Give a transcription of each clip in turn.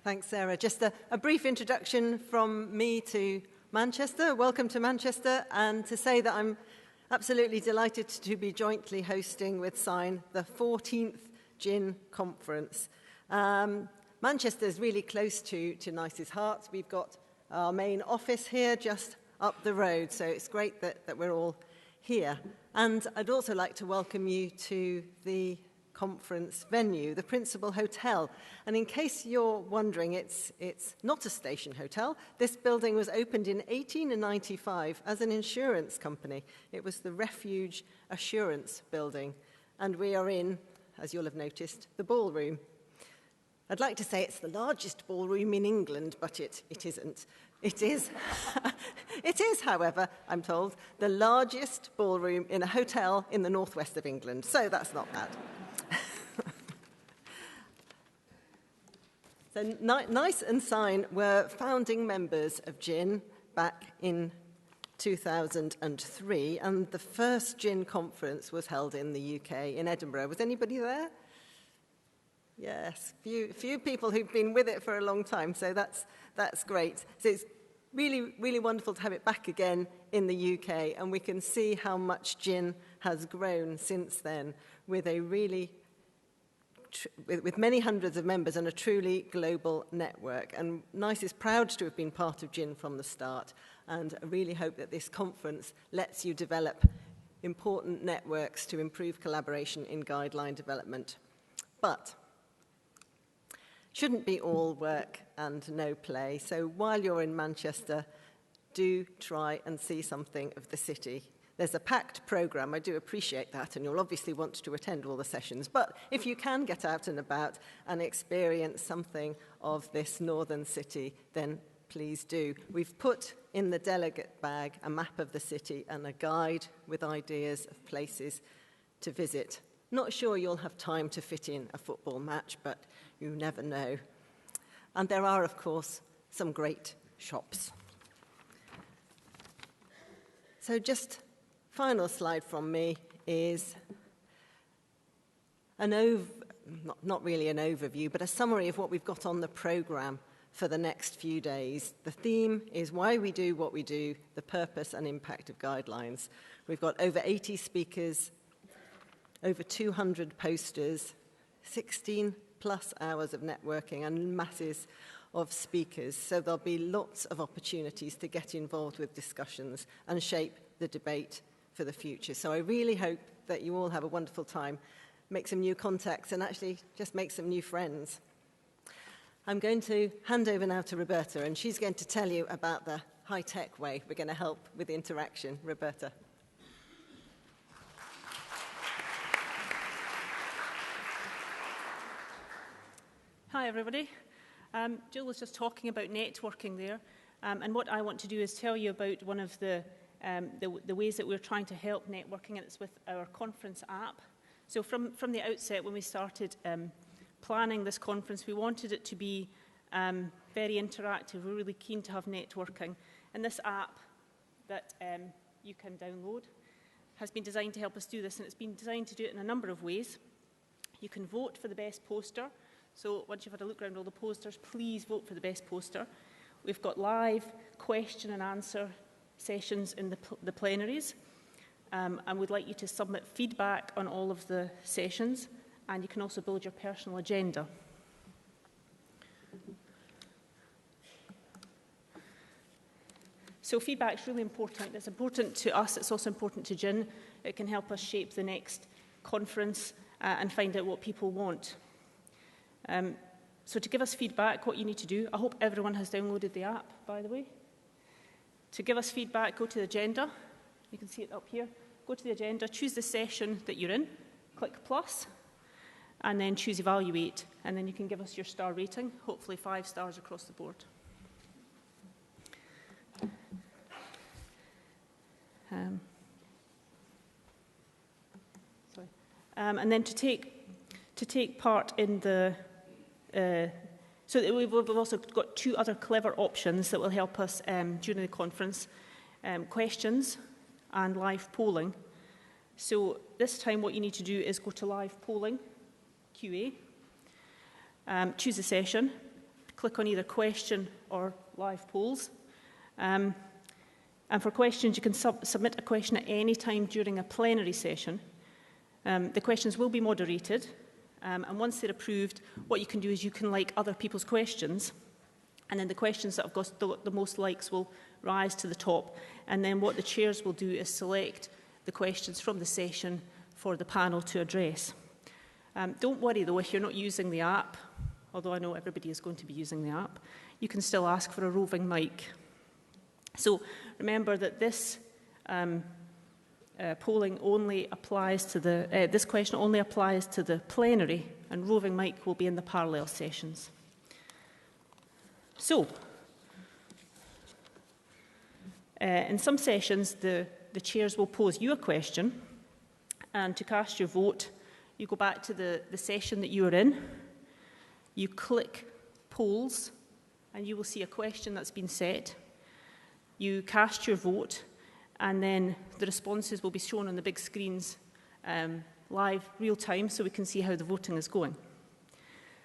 Thanks, Sarah. Just a brief introduction from me to Manchester. Welcome to Manchester, and to say that I'm absolutely delighted to be jointly hosting with Sign the 14th Gin Conference. Manchester is really close to NICE's heart. We've got our main office here just up the road, so it's great that we're all here. And I'd also like to welcome you to the conference venue, the Principal Hotel. And in case you're wondering, it's not a station hotel. This building was opened in 1895 as an insurance company. It was the Refuge Assurance Building. And we are in, as you'll have noticed, the ballroom. I'd like to say it's the largest ballroom in England, but it isn't. It is, however, I'm told, the largest ballroom in a hotel in the northwest of England. So that's not bad. So NICE and Sign were founding members of Gin back in 2003, and the first Gin conference was held in the UK, in Edinburgh. Was anybody there? Yes, few people who've been with it for a long time, so that's great. So it's really, really wonderful to have it back again in the UK, and we can see how much Gin has grown since then, with a really with many hundreds of members and a truly global network. And NICE is proud to have been part of Gin from the start, and I really hope that this conference lets you develop important networks to improve collaboration in guideline development. But shouldn't be all work and no play, so while you're in Manchester, do try and see something of the city. There's a packed programme, I do appreciate that, and you'll obviously want to attend all the sessions. But if you can get out and about and experience something of this northern city, then please do. We've put in the delegate bag a map of the city and a guide with ideas of places to visit. Not sure you'll have time to fit in a football match, but you never know. And there are, of course, some great shops. So just final slide from me is not really an overview, but a summary of what we've got on the programme for the next few days. The theme is why we do what we do, the purpose and impact of guidelines. We've got over 80 speakers, over 200 posters, 16 plus hours of networking and masses of speakers. So there'll be lots of opportunities to get involved with discussions and shape the debate for the future. So I really hope that you all have a wonderful time, make some new contacts, and actually just make some new friends. I'm going to hand over now to Roberta, and she's going to tell you about the high-tech way we're going to help with interaction. Roberta. Hi, everybody. Jill was just talking about networking there, and what I want to do is tell you about one of the ways that we're trying to help networking, and it's with our conference app. So from the outset, when we started planning this conference, we wanted it to be very interactive. We're really keen to have networking. And this app that you can download has been designed to help us do this, and it's been designed to do it in a number of ways. You can vote for the best poster. So once you've had a look around all the posters, please vote for the best poster. We've got live question and answer sessions in the plenaries, and we'd like you to submit feedback on all of the sessions, and you can also build your personal agenda. So feedback is really important. It's important to us, it's also important to Gin. It can help us shape the next conference and find out what people want. So to give us feedback, what you need to do, I hope everyone has downloaded the app, by the way. To give us feedback, go to the agenda. You can see it up here. Go to the agenda, choose the session that you're in, click plus, and then choose evaluate, and then you can give us your star rating, hopefully 5 stars across the board. And then to take part in the so we've also got 2 other clever options that will help us during the conference, questions and live polling. So this time what you need to do is go to live polling, QA, choose a session, click on either question or live polls. And for questions, you can submit a question at any time during a plenary session. The questions will be moderated, and once they're approved, what you can do is you can like other people's questions, and then the questions that have got the most likes will rise to the top. And then what the chairs will do is select the questions from the session for the panel to address. Don't worry, though, if you're not using the app, although I know everybody is going to be using the app, you can still ask for a roving mic. So remember that this polling only applies to this question only applies to the plenary, and roving mic will be in the parallel sessions. So, in some sessions, the chairs will pose you a question, and to cast your vote, you go back to the session that you are in, you click polls, and you will see a question that's been set. You cast your vote, and then the responses will be shown on the big screens live, real time, so we can see how the voting is going.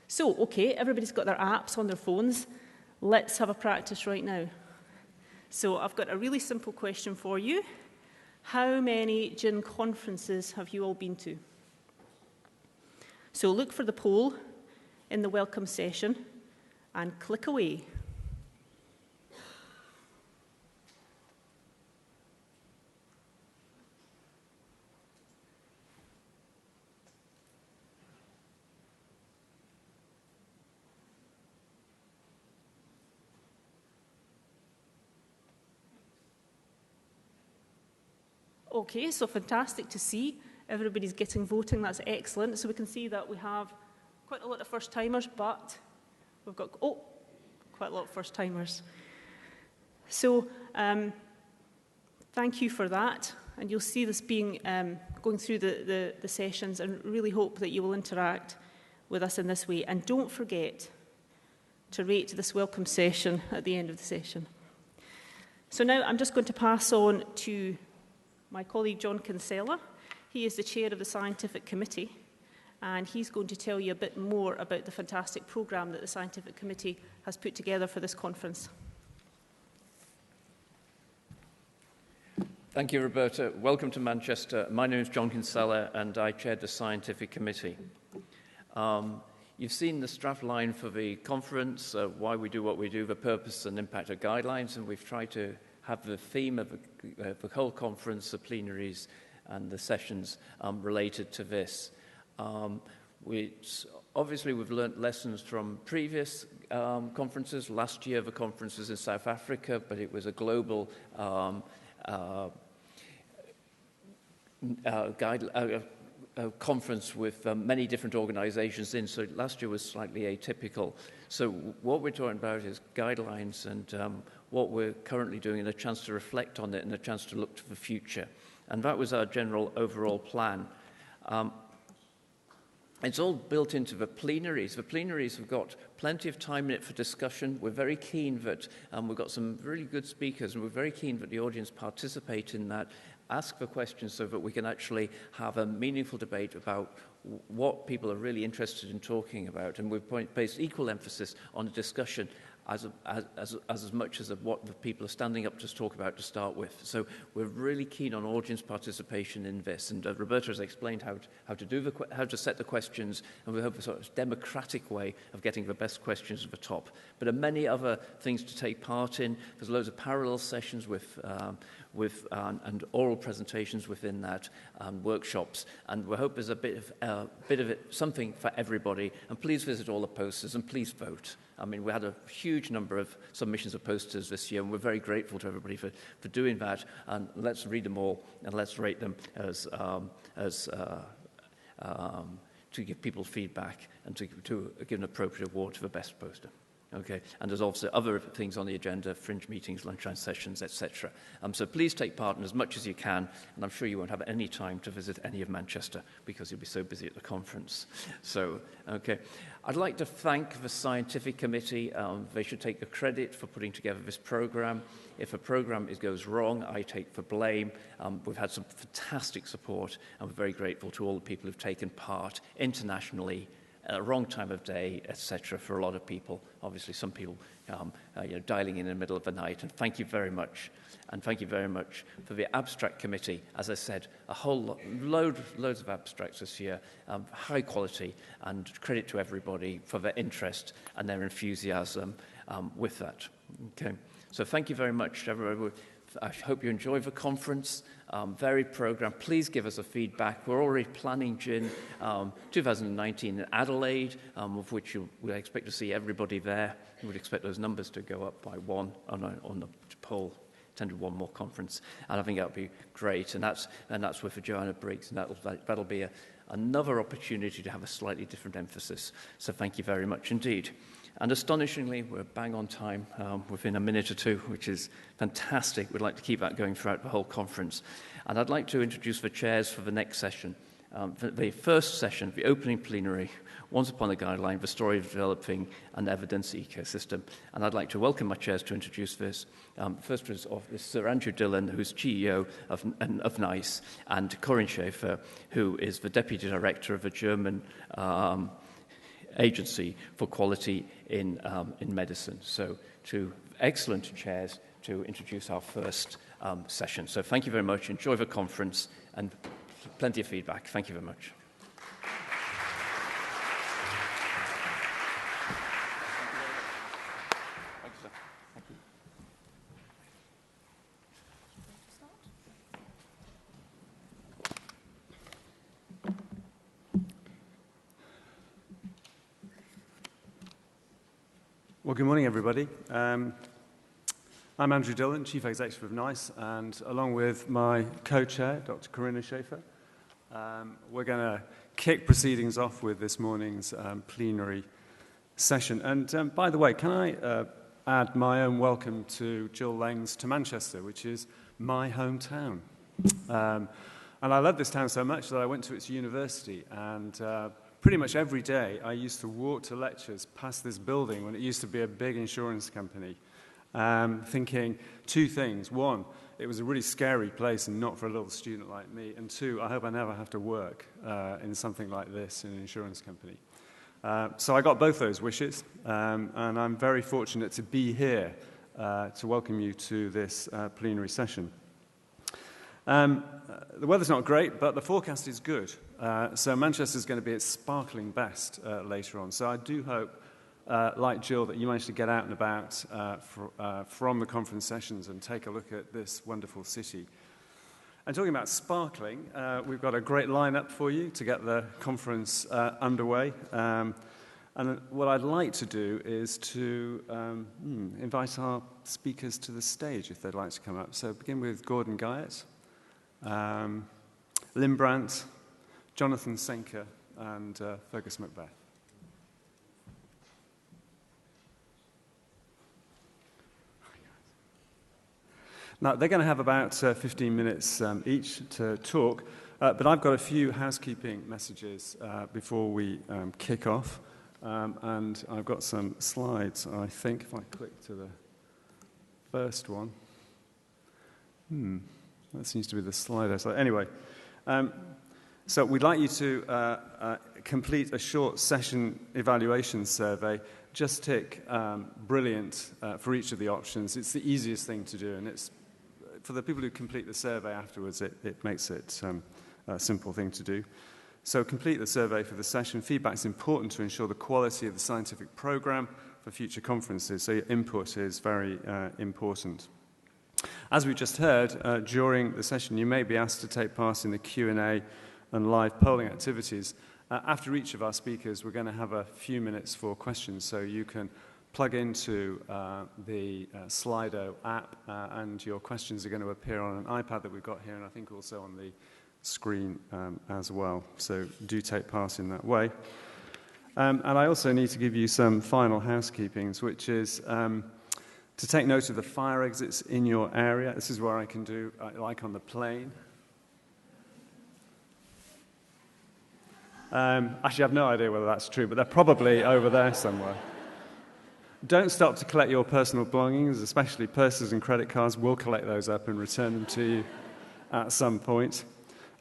So, okay, everybody's got their apps on their phones. Let's have a practice right now. So I've got a really simple question for you. How many gin conferences have you all been to? So look for the poll in the welcome session and click away. Okay, so fantastic to see. Everybody's getting voting, that's excellent. So we can see that we have quite a lot of first-timers, but we've got, quite a lot of first-timers. So thank you for that. And you'll see this being going through the sessions, and really hope that you will interact with us in this way. And don't forget to rate this welcome session at the end of the session. So now I'm just going to pass on to my colleague John Kinsella. He is the chair of the Scientific Committee, and he's going to tell you a bit more about the fantastic programme that the Scientific Committee has put together for this conference. Thank you, Roberta. Welcome to Manchester. My name is John Kinsella, and I chair the Scientific Committee. You've seen the strap line for the conference, why we do what we do, the purpose and impact of guidelines, and we've tried to have the theme of the whole conference, the plenaries and the sessions related to this. Obviously, we've learnt lessons from previous conferences. Last year, the conference was in South Africa, but it was a global conference with many different organizations in, so last year was slightly atypical. So what we're talking about is guidelines and what we're currently doing, and a chance to reflect on it and a chance to look to the future. And that was our general overall plan. It's all built into the plenaries. The plenaries have got plenty of time in it for discussion. We're very keen that we've got some really good speakers, and we're very keen that the audience participate in that, ask for questions so that we can actually have a meaningful debate about what people are really interested in talking about. And we've placed equal emphasis on the discussion as much as what the people are standing up to talk about to start with. So we're really keen on audience participation in this. And Roberta has explained how to set the questions, and we hope a sort of democratic way of getting the best questions at the top. But there are many other things to take part in. There's loads of parallel sessions and oral presentations within that, workshops, and we hope there's a bit of it, something for everybody. And please visit all the posters and please vote. I mean, we had a huge number of submissions of posters this year, and we're very grateful to everybody for doing that. And let's read them all and let's rate them as to give people feedback and to give an appropriate award to the best poster. Okay, and there's also other things on the agenda, fringe meetings, lunchtime sessions, etc. So please take part in as much as you can, and I'm sure you won't have any time to visit any of Manchester because you'll be so busy at the conference. So, okay. I'd like to thank the Scientific Committee. They should take the credit for putting together this program. If a program goes wrong, I take the blame. We've had some fantastic support, and we're very grateful to all the people who've taken part internationally at the wrong time of day, etc. for a lot of people. Obviously, some people dialing in the middle of the night. And thank you very much. And thank you very much for the abstract committee. As I said, a whole loads of abstracts this year, high quality, and credit to everybody for their interest and their enthusiasm with that. Okay, so thank you very much, everybody. I hope you enjoy the conference. Varied program. Please give us a feedback. We're already planning GIN 2019 in Adelaide, of which we expect to see everybody there. We would expect those numbers to go up by one on the poll. Attended one more conference, and I think that would be great. And that's with Joanna Briggs, and that'll be another opportunity to have a slightly different emphasis. So thank you very much indeed. And astonishingly, we're bang on time within a minute or two, which is fantastic. We'd like to keep that going throughout the whole conference. And I'd like to introduce the chairs for the next session. The first session, the opening plenary, Once Upon a Guideline, the Story of Developing an Evidence Ecosystem. And I'd like to welcome my chairs to introduce this. First is Sir Andrew Dillon, who's CEO of NICE, and Corinne Schaefer, who is the Deputy Director of the German Agency for Quality in Medicine. So two excellent chairs to introduce our first session. So thank you very much. Enjoy the conference and plenty of feedback. Thank you very much. Well, good morning, everybody. I'm Andrew Dillon, Chief Executive of NICE, and along with my co-chair, Dr. Corinne Schaefer, we're going to kick proceedings off with this morning's plenary session. And by the way, can I add my own welcome to Jill Laing's to Manchester, which is my hometown. And I love this town so much that I went to its university, and pretty much every day I used to walk to lectures past this building when it used to be a big insurance company, thinking two things. One, it was a really scary place and not for a little student like me. And two, I hope I never have to work in something like this in an insurance company. So I got both those wishes, and I'm very fortunate to be here to welcome you to this plenary session. The weather's not great, but the forecast is good. So Manchester's going to be its sparkling best later on. So I do hope, like Jill, that you manage to get out and about from the conference sessions and take a look at this wonderful city. And talking about sparkling, we've got a great lineup for you to get the conference underway. And what I'd like to do is to invite our speakers to the stage if they'd like to come up. So begin with Gordon Guyett, Lynn Brandt, Jonathan Senker, and Fergus Macbeth. Now, they're going to have about 15 minutes each to talk, but I've got a few housekeeping messages before we kick off, and I've got some slides, I think, if I click to the first one. That seems to be the Slido. So anyway, so we'd like you to complete a short session evaluation survey. Just tick brilliant for each of the options. It's the easiest thing to do, and it's for the people who complete the survey afterwards, it makes it a simple thing to do. So complete the survey for the session. Feedback is important to ensure the quality of the scientific program for future conferences, so your input is very important. As we just heard, during the session, you may be asked to take part in the Q&A and live polling activities. After each of our speakers, we're going to have a few minutes for questions, so you can plug into the Slido app, and your questions are going to appear on an iPad that we've got here, and I think also on the screen as well. So do take part in that way. And I also need to give you some final housekeepings, which is to take note of the fire exits in your area. This is where I can do, like on the plane. Actually, I have no idea whether that's true, but they're probably over there somewhere. Don't stop to collect your personal belongings, especially purses and credit cards. We'll collect those up and return them to you at some point.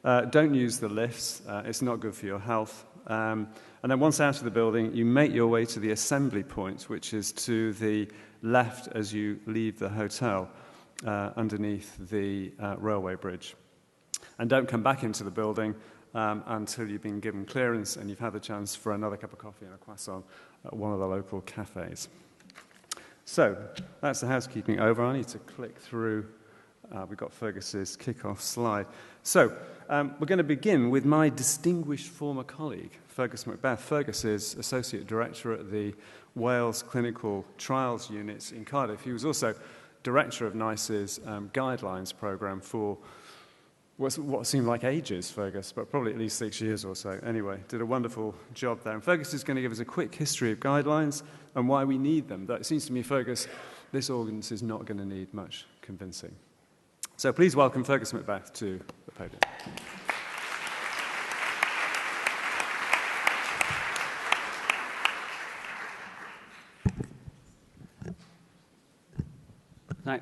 Don't use the lifts. It's not good for your health. And then once out of the building, you make your way to the assembly point, which is to the left as you leave the hotel, underneath the railway bridge. And don't come back into the building until you've been given clearance and you've had the chance for another cup of coffee and a croissant at one of the local cafes. So, that's the housekeeping over. I need to click through. We've got Fergus's kick-off slide. So, we're going to begin with my distinguished former colleague, Fergus Macbeth. Fergus is Associate Director at the Wales Clinical Trials Unit in Cardiff. He was also Director of NICE's Guidelines programme for what seemed like ages, Fergus, but probably at least 6 years or so. Anyway, did a wonderful job there. And Fergus is going to give us a quick history of guidelines and why we need them. It seems to me, Fergus, this audience is not going to need much convincing. So please welcome Fergus Macbeth to the podium.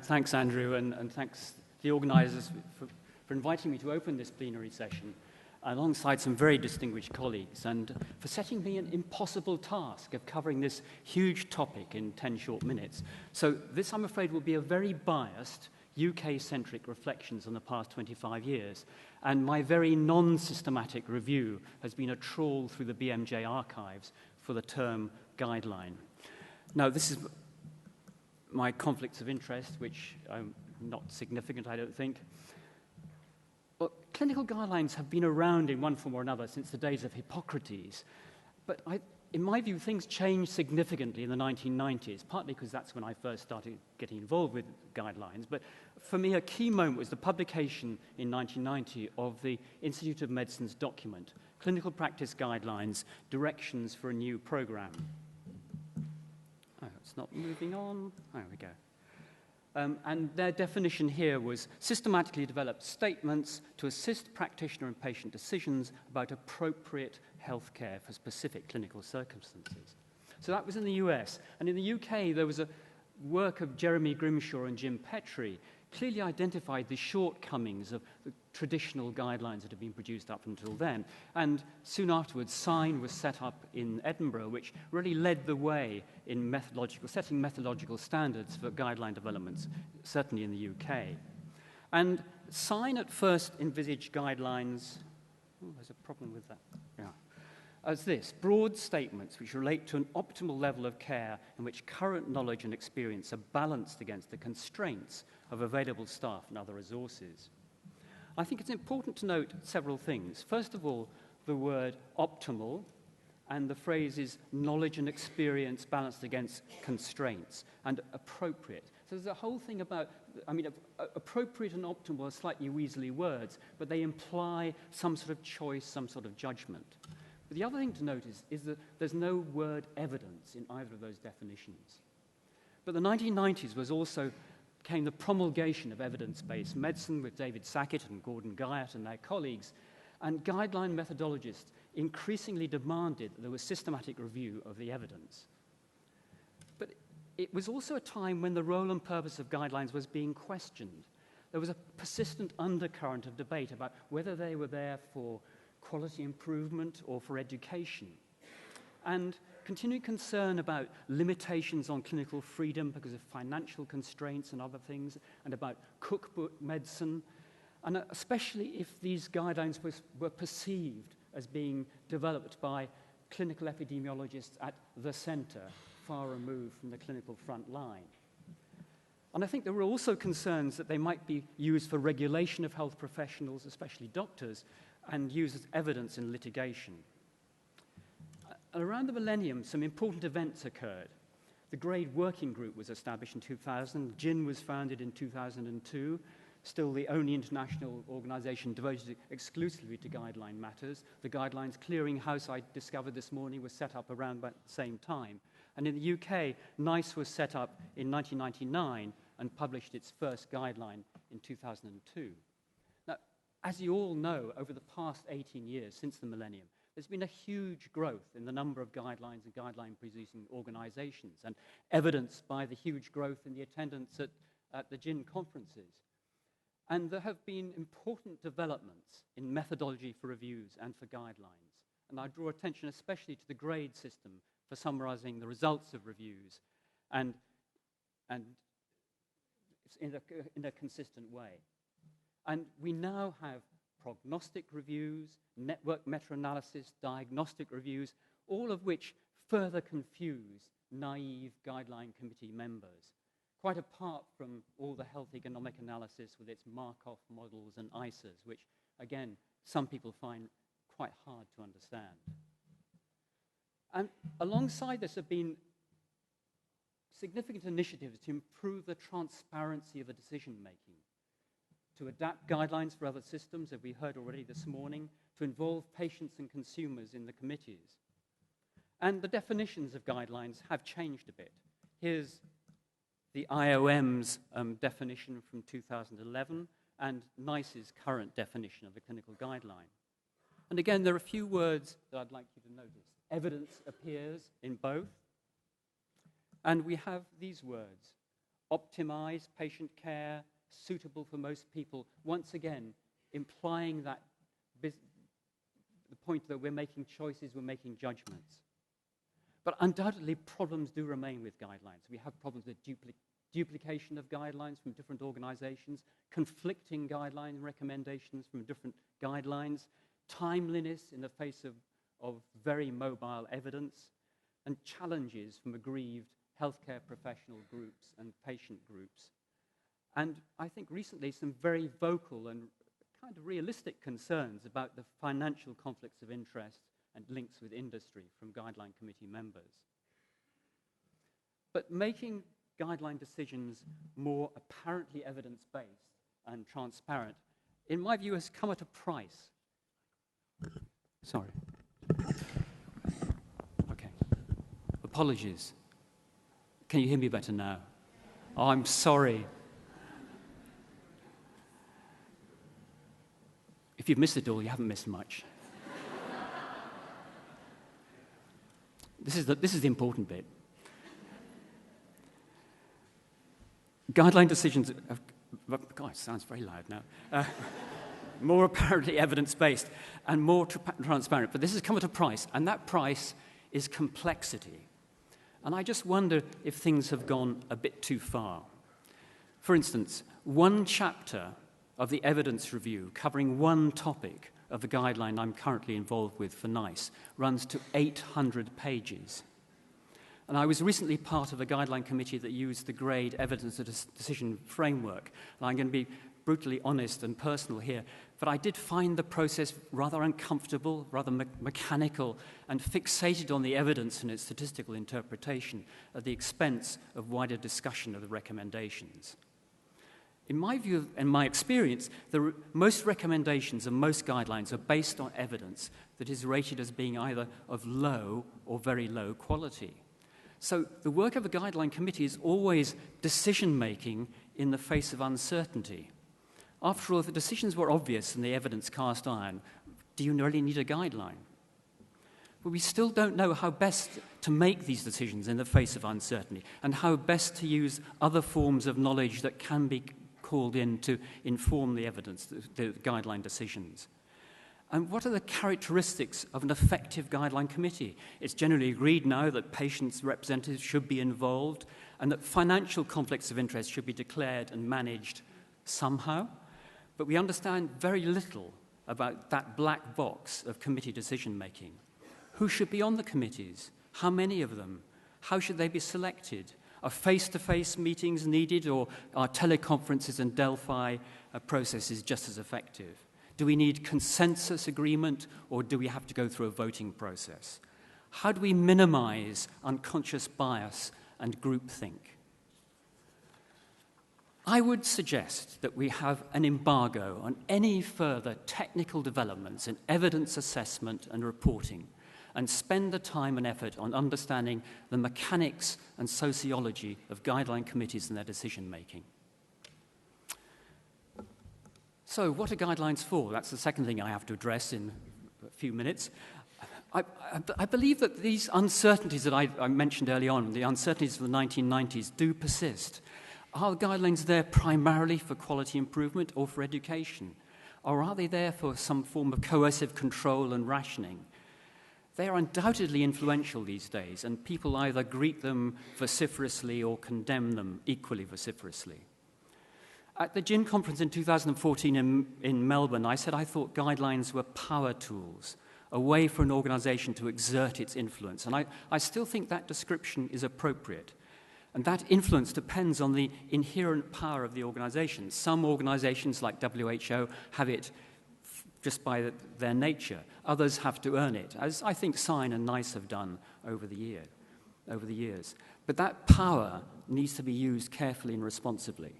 Thanks, Andrew, and thanks to the organisers for inviting me to open this plenary session alongside some very distinguished colleagues and for setting me an impossible task of covering this huge topic in 10 short minutes. So this, I'm afraid, will be a very biased UK-centric reflections on the past 25 years, and my very non-systematic review has been a trawl through the BMJ archives for the term guideline. Now, this is my conflicts of interest, which are not significant, I don't think. Well, clinical guidelines have been around in one form or another since the days of Hippocrates, but in my view, things changed significantly in the 1990s, partly because that's when I first started getting involved with guidelines. But for me, a key moment was the publication in 1990 of the Institute of Medicine's document, Clinical Practice Guidelines, Directions for a New Program. Oh, it's not moving on. There we go. And their definition here was systematically developed statements to assist practitioner and patient decisions about appropriate healthcare for specific clinical circumstances. So that was in the US. And in the UK, there was a work of Jeremy Grimshaw and Jim Petrie clearly identified the shortcomings of the traditional guidelines that had been produced up until then. And soon afterwards, SIGN was set up in Edinburgh, which really led the way in setting methodological standards for guideline developments, certainly in the UK. And SIGN at first envisaged guidelines, there's a problem with that, as this, broad statements which relate to an optimal level of care in which current knowledge and experience are balanced against the constraints of available staff and other resources. I think it's important to note several things. First of all, the word optimal and the phrases knowledge and experience balanced against constraints and appropriate. So there's a whole thing about, appropriate and optimal are slightly weaselly words, but they imply some sort of choice, some sort of judgment. But the other thing to note is that there's no word evidence in either of those definitions. But the 1990s became the promulgation of evidence-based medicine with David Sackett and Gordon Guyatt and their colleagues, and guideline methodologists increasingly demanded that there was systematic review of the evidence. But it was also a time when the role and purpose of guidelines was being questioned. There was a persistent undercurrent of debate about whether they were there for quality improvement or for education. And continuing concern about limitations on clinical freedom because of financial constraints and other things, and about cookbook medicine, and especially if these guidelines were perceived as being developed by clinical epidemiologists at the centre, far removed from the clinical front line. And I think there were also concerns that they might be used for regulation of health professionals, especially doctors, and used as evidence in litigation. Around the millennium, some important events occurred. The GRADE Working Group was established in 2000. GIN was founded in 2002, still the only international organization devoted exclusively to guideline matters. The Guidelines Clearinghouse, I discovered this morning, was set up around about the same time. And in the UK, NICE was set up in 1999 and published its first guideline in 2002. Now, as you all know, over the past 18 years, since the millennium, there's been a huge growth in the number of guidelines and guideline-producing organizations, and evidenced by the huge growth in the attendance at the GIN conferences. And there have been important developments in methodology for reviews and for guidelines. And I draw attention especially to the grade system for summarizing the results of reviews and in a consistent way. And we now have prognostic reviews, network meta-analysis, diagnostic reviews, all of which further confuse naive guideline committee members, quite apart from all the health economic analysis with its Markov models and ICERs, which, again, some people find quite hard to understand. And alongside this have been significant initiatives to improve the transparency of the decision-making, to adapt guidelines for other systems, as we heard already this morning, to involve patients and consumers in the committees. And the definitions of guidelines have changed a bit. Here's the IOM's definition from 2011 and NICE's current definition of the clinical guideline. And again, there are a few words that I'd like you to notice. Evidence appears in both. And we have these words: optimize patient care, suitable for most people, once again implying that the point that we're making choices, we're making judgments. But undoubtedly, problems do remain with guidelines. We have problems with duplication of guidelines from different organizations, conflicting guideline recommendations from different guidelines, timeliness in the face of very mobile evidence, and challenges from aggrieved healthcare professional groups and patient groups. And I think recently some very vocal and kind of realistic concerns about the financial conflicts of interest and links with industry from guideline committee members. But making guideline decisions more apparently evidence-based and transparent, in my view, has come at a price. Sorry. Okay. Apologies. Can you hear me better now? Oh, I'm sorry. If you've missed it all, you haven't missed much. This is the important bit. Guideline decisions, God, it sounds very loud now. More apparently evidence-based and more transparent. But this has come at a price, and that price is complexity. And I just wonder if things have gone a bit too far. For instance, one chapter of the evidence review covering one topic of the guideline I'm currently involved with for NICE runs to 800 pages. And I was recently part of a guideline committee that used the GRADE evidence decision framework. And I'm going to be brutally honest and personal here, but I did find the process rather uncomfortable, rather mechanical, and fixated on the evidence and its statistical interpretation at the expense of wider discussion of the recommendations. In my view and my experience, most recommendations and most guidelines are based on evidence that is rated as being either of low or very low quality. So the work of a guideline committee is always decision-making in the face of uncertainty. After all, if the decisions were obvious and the evidence cast iron, do you really need a guideline? But we still don't know how best to make these decisions in the face of uncertainty and how best to use other forms of knowledge that can be called in to inform the evidence, the guideline decisions. And what are the characteristics of an effective guideline committee? It's generally agreed now that patients' representatives should be involved and that financial conflicts of interest should be declared and managed somehow. But we understand very little about that black box of committee decision-making. Who should be on the committees? How many of them? How should they be selected? Are face-to-face meetings needed, or are teleconferences and Delphi processes just as effective? Do we need consensus agreement, or do we have to go through a voting process? How do we minimize unconscious bias and groupthink? I would suggest that we have an embargo on any further technical developments in evidence assessment and reporting, and spend the time and effort on understanding the mechanics and sociology of guideline committees and their decision-making. So, what are guidelines for? That's the second thing I have to address in a few minutes. I believe that these uncertainties that I mentioned early on, the uncertainties of the 1990s, do persist. Are guidelines there primarily for quality improvement or for education? Or are they there for some form of coercive control and rationing? They are undoubtedly influential these days, and people either greet them vociferously or condemn them equally vociferously. At the GIN conference in 2014 in Melbourne, I said I thought guidelines were power tools, a way for an organization to exert its influence. And I still think that description is appropriate. And that influence depends on the inherent power of the organization. Some organizations, like WHO, have it just by their nature. Others have to earn it, as I think SIGN and NICE have done over the years. But that power needs to be used carefully and responsibly.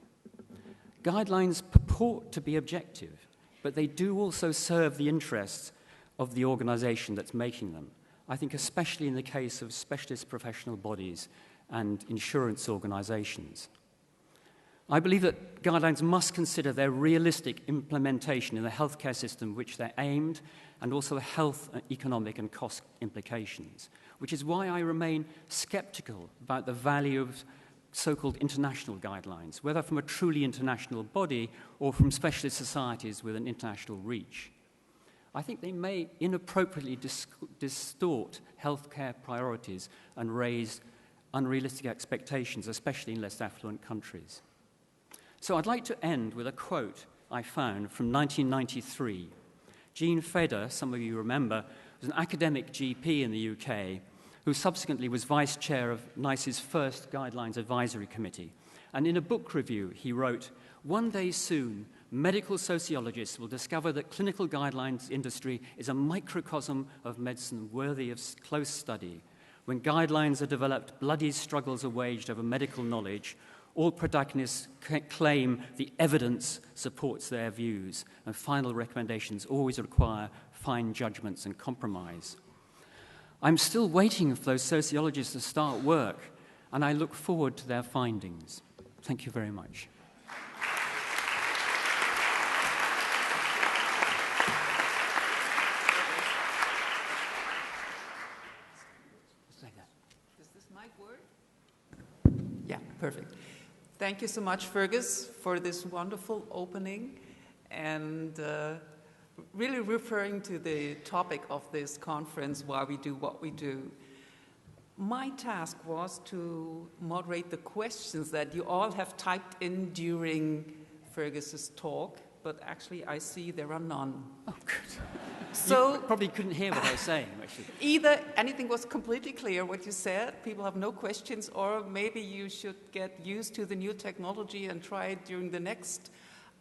Guidelines purport to be objective, but they do also serve the interests of the organization that's making them. I think especially in the case of specialist professional bodies and insurance organizations. I believe that guidelines must consider their realistic implementation in the healthcare system which they're aimed, and also the health, economic and cost implications, which is why I remain skeptical about the value of so-called international guidelines, whether from a truly international body or from specialist societies with an international reach. I think they may inappropriately distort healthcare priorities and raise unrealistic expectations, especially in less affluent countries. So I'd like to end with a quote I found from 1993. Jean Feder, some of you remember, was an academic GP in the UK who subsequently was vice chair of NICE's first Guidelines Advisory Committee. And in a book review, he wrote, "One day soon, medical sociologists will discover that clinical guidelines industry is a microcosm of medicine worthy of close study. When guidelines are developed, bloody struggles are waged over medical knowledge. All protagonists claim the evidence supports their views, and final recommendations always require fine judgments and compromise. I'm still waiting for those sociologists to start work, and I look forward to their findings." Thank you very much. Does this mic work? Yeah, perfect. Thank you so much, Fergus, for this wonderful opening and really referring to the topic of this conference, why we do what we do. My task was to moderate the questions that you all have typed in during Fergus's talk, but actually I see there are none. Oh, good. So you probably couldn't hear what I was saying, actually. Either anything was completely clear what you said, people have no questions, or maybe you should get used to the new technology and try it during the next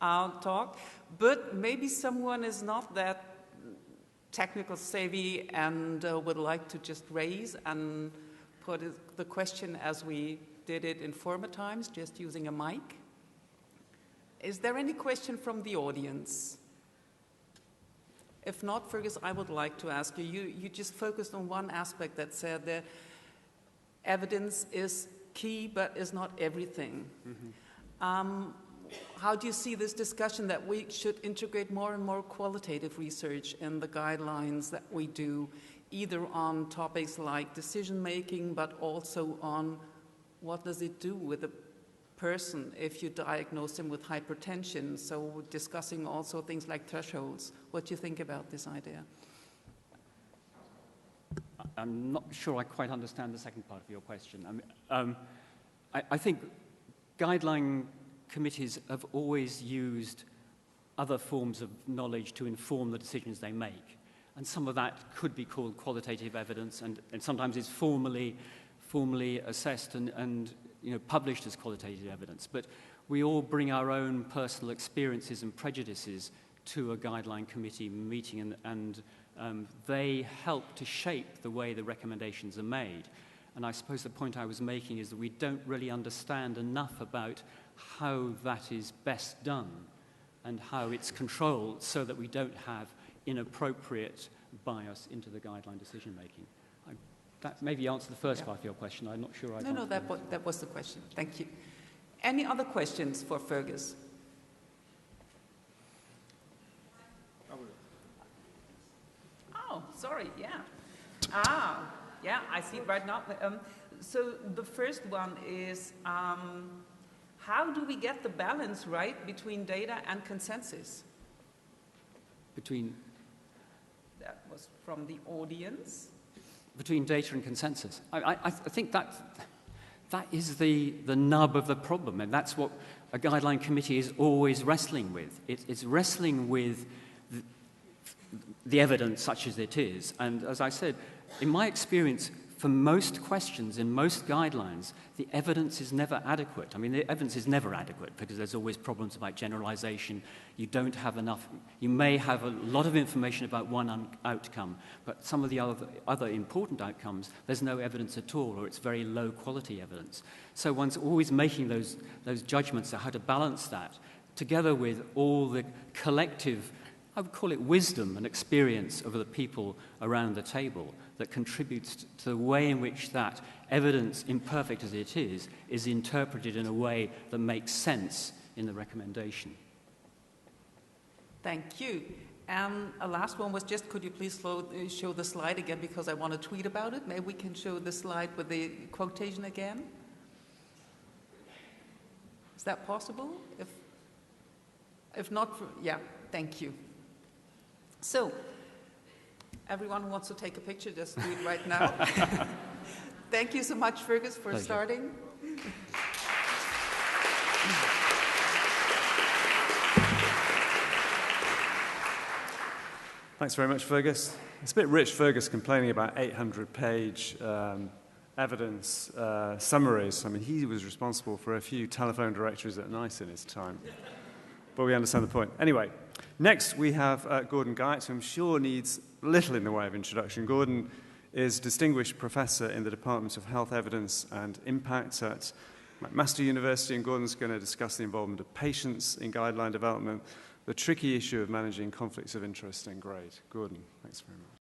talk. But maybe someone is not that technical savvy and would like to just raise and put the question as we did it in former times, just using a mic. Is there any question from the audience? If not, Fergus, I would like to ask you, you just focused on one aspect that said that evidence is key but is not everything. Mm-hmm. How do you see this discussion that we should integrate more and more qualitative research in the guidelines that we do, either on topics like decision-making, but also on what does it do with a person if you diagnose him with hypertension? So discussing also things like thresholds. What do you think about this idea? I'm not sure I quite understand the second part of your question. I think guideline committees have always used other forms of knowledge to inform the decisions they make. And some of that could be called qualitative evidence, and sometimes it's formally assessed and published as qualitative evidence. But we all bring our own personal experiences and prejudices to a guideline committee meeting, and they help to shape the way the recommendations are made. And I suppose the point I was making is that we don't really understand enough about how that is best done and how it's controlled so that we don't have inappropriate bias into the guideline decision-making. That maybe answered the first part of your question. I'm not sure I No, that was the question. Thank you. Any other questions for Fergus? Oh, sorry, yeah. Yeah, I see it right now. So the first one is, how do we get the balance right between data and consensus? Between? That was from the audience. between data and consensus. I think that is the nub of the problem, and that's what a guideline committee is always wrestling with. It's wrestling with the evidence such as it is. And as I said, in my experience, for most questions in most guidelines, the evidence is never adequate. I mean, the evidence is never adequate because there's always problems about generalization. You don't have enough. You may have a lot of information about one outcome, but some of the other important outcomes, there's no evidence at all, or it's very low quality evidence. So one's always making those judgments on how to balance that, together with all the collective, I would call it wisdom and experience of the people around the table that contributes to the way in which that evidence, imperfect as it is interpreted in a way that makes sense in the recommendation. Thank you. And a last one was just, could you please show the slide again, because I want to tweet about it. Maybe we can show the slide with the quotation again. Is that possible? If not, yeah, thank you. So, everyone who wants to take a picture, just do it right now. Thank you so much, Fergus, for starting. Thanks very much, Fergus. It's a bit rich, Fergus, complaining about 800-page evidence summaries. I mean, he was responsible for a few telephone directories at NICE in his time. But we understand the point. Anyway, next we have Gordon Geitz, who I'm sure needs little in the way of introduction. Gordon is Distinguished Professor in the Department of Health Evidence and Impact at McMaster University, and Gordon's going to discuss the involvement of patients in guideline development, the tricky issue of managing conflicts of interest and grade. Gordon, thanks very much.